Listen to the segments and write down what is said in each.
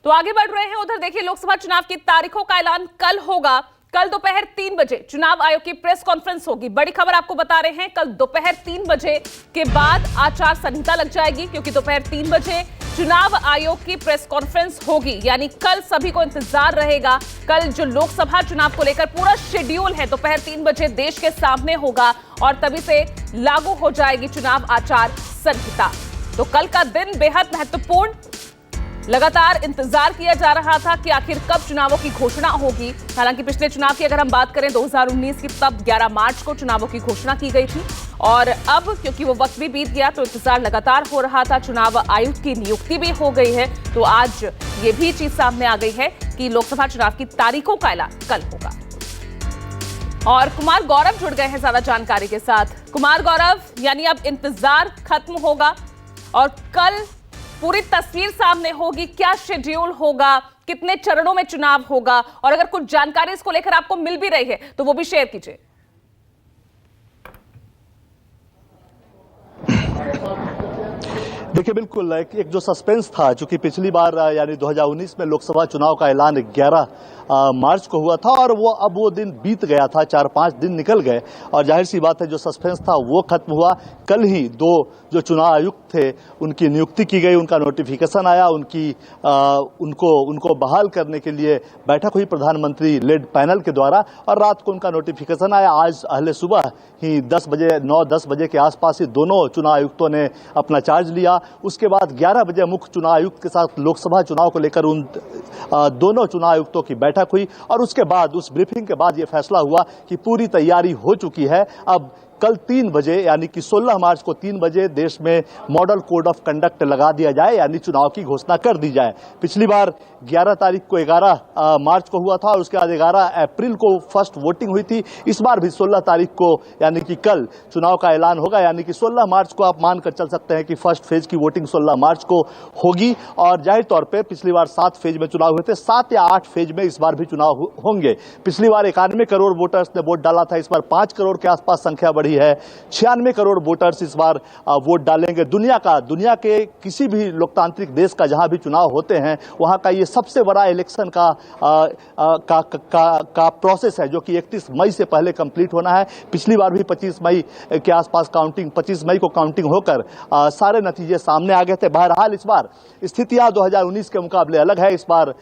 तो आगे बढ़ रहे हैं। उधर देखिए, लोकसभा चुनाव की तारीखों का ऐलान कल होगा। कल दोपहर 3 बजे चुनाव आयोग की प्रेस कॉन्फ्रेंस होगी। बड़ी खबर आपको बता रहे हैं, कल दोपहर 3 बजे के बाद आचार संहिता लग जाएगी, क्योंकि दोपहर 3 बजे चुनाव आयोग की प्रेस कॉन्फ्रेंस होगी। यानी कल सभी को इंतजार रहेगा। कल जो लोकसभा चुनाव को लेकर पूरा शेड्यूल है, दोपहर 3 बजे देश के सामने होगा और तभी से लागू हो जाएगी चुनाव आचार संहिता। तो कल का दिन बेहद महत्वपूर्ण, लगातार इंतजार किया जा रहा था कि आखिर कब चुनावों की घोषणा होगी। हालांकि पिछले चुनाव की अगर हम बात करें 2019 की, तब 11 मार्च को चुनावों की घोषणा की गई थी और अब क्योंकि वो वक्त भी बीत गया तो इंतजार लगातार हो रहा था। चुनाव आयुक्त की नियुक्ति भी हो गई है, तो आज ये भी चीज सामने आ गई है कि लोकसभा चुनाव की तारीखों का ऐलान कल होगा। और कुमार गौरव जुड़ गए हैं ज्यादा जानकारी के साथ। कुमार गौरव, यानी अब इंतजार खत्म होगा और कल पूरी तस्वीर सामने होगी। क्या शेड्यूल होगा, कितने चरणों में चुनाव होगा, और अगर कुछ जानकारी इसको लेकर आपको मिल भी रही है तो वो भी शेयर कीजिए। देखिए, बिल्कुल एक जो सस्पेंस था, चूंकि पिछली बार यानी 2019 में लोकसभा चुनाव का ऐलान 11 मार्च को हुआ था और वो दिन बीत गया था, 4-5 दिन निकल गए और जाहिर सी बात है जो सस्पेंस था वो खत्म हुआ। कल ही दो जो चुनाव आयुक्त थे उनकी नियुक्ति की गई, उनका नोटिफिकेशन आया, उनको बहाल करने के लिए बैठक हुई प्रधानमंत्री लेड पैनल के द्वारा और रात को उनका नोटिफिकेशन आया। आज अहले सुबह ही 9-10 बजे के आसपास ही दोनों चुनाव आयुक्तों ने अपना चार्ज लिया। उसके बाद 11 बजे मुख्य चुनाव आयुक्त के साथ लोकसभा चुनाव को लेकर उन दोनों चुनाव आयुक्तों की बैठक हुई और उसके बाद उस ब्रीफिंग के बाद यह फैसला हुआ कि पूरी तैयारी हो चुकी है। अब कल 3 बजे यानी कि 16 मार्च को 3 बजे देश में मॉडल कोड ऑफ कंडक्ट लगा दिया जाए, यानी चुनाव की घोषणा कर दी जाए। पिछली बार 11 तारीख को 11 मार्च को हुआ था और उसके बाद 11 अप्रैल को फर्स्ट वोटिंग हुई थी। इस बार भी 16 तारीख को यानी कि कल चुनाव का ऐलान होगा, यानी कि 16 मार्च को आप मानकर चल सकते हैं कि फर्स्ट फेज की वोटिंग 16 मार्च को होगी। और जाहिर तौर पर पिछली बार 7 फेज में चुनाव हुए थे, 7 या 8 फेज में इस बार भी चुनाव होंगे। पिछली बार 91 करोड़ वोटर्स ने वोट डाला था, इस बार 5 करोड़ के आसपास संख्या बढ़ी है। 96 करोड़ वोटर्स इस बार वोट डालेंगे। दुनिया के किसी भी लोकतांत्रिक देश का जहां भी चुनाव होते हैं वहां का ये सबसे बड़ा इलेक्शन का प्रोसेस है, जो कि 31 मई से पहले कंप्लीट होना है। पिछली बार भी 25 मई के आसपास 25 मई को काउंटिंग होकर सारे नतीजे सामने आ गए थे। बहरहाल इस बार स्थितियां 2019 के मुकाबले अलग है। इस बार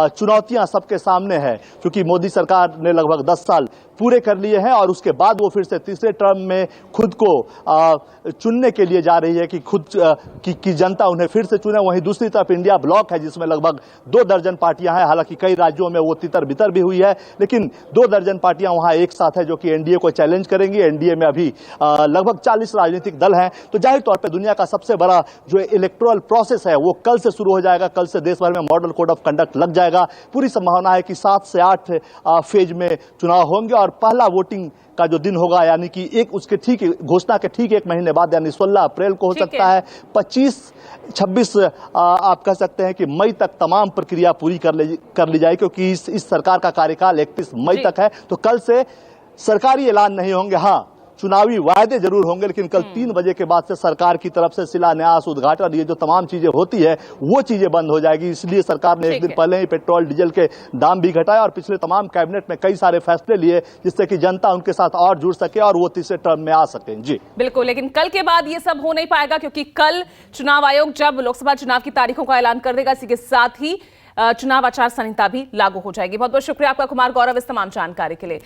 चुनौतियां सबके सामने है, क्योंकि मोदी सरकार ने लगभग 10 साल पूरे कर लिए हैं और उसके बाद वो फिर से तीसरे टर्म में खुद को चुनने के लिए जा रही है कि खुद की जनता उन्हें फिर से चुने। वहीं दूसरी तरफ इंडिया ब्लॉक है, जिसमें लगभग 2 दर्जन पार्टियां हैं। हालांकि कई राज्यों में वो तितर बितर भी हुई है, लेकिन 2 दर्जन पार्टियां वहां एक साथ है जो कि एनडीए को चैलेंज करेंगी। एनडीए में अभी लगभग 40 राजनीतिक दल हैं। तो जाहिर तौर पर दुनिया का सबसे बड़ा जो इलेक्टोरल प्रोसेस है वो कल से शुरू हो जाएगा। कल से देश भर में मॉडल कोड ऑफ कंडक्ट लग जाएगा। पूरी संभावना है कि 7 से 8 फेज में चुनाव होंगे और पहला वोटिंग का जो दिन होगा, यानी कि उसके ठीक घोषणा के ठीक 1 महीने बाद, यानी 16 अप्रैल को हो सकता है। 25-26 आप कह सकते हैं कि मई तक तमाम प्रक्रिया पूरी कर ली जाए, क्योंकि इस सरकार का कार्यकाल 31 मई तक है। तो कल से सरकारी ऐलान नहीं होंगे, हाँ चुनावी वायदे जरूर होंगे, लेकिन कल 3 बजे के बाद से सरकार की तरफ से शिलान्यास, उद्घाटन, ये जो तमाम चीजें होती है वो चीजें बंद हो जाएगी। इसलिए सरकार ने एक दिन पहले ही पेट्रोल डीजल के दाम भी घटाए और पिछले तमाम कैबिनेट में कई सारे फैसले लिए, जिससे कि जनता उनके साथ और जुड़ सके और वो तीसरे टर्म में आ सके। जी बिल्कुल, लेकिन कल के बाद ये सब हो नहीं पाएगा, क्योंकि कल चुनाव आयोग जब लोकसभा चुनाव की तारीखों का ऐलान कर देगा, इसी के साथ ही चुनाव आचार संहिता भी लागू हो जाएगी। बहुत बहुत शुक्रिया आपका कुमार गौरव इस तमाम जानकारी के लिए।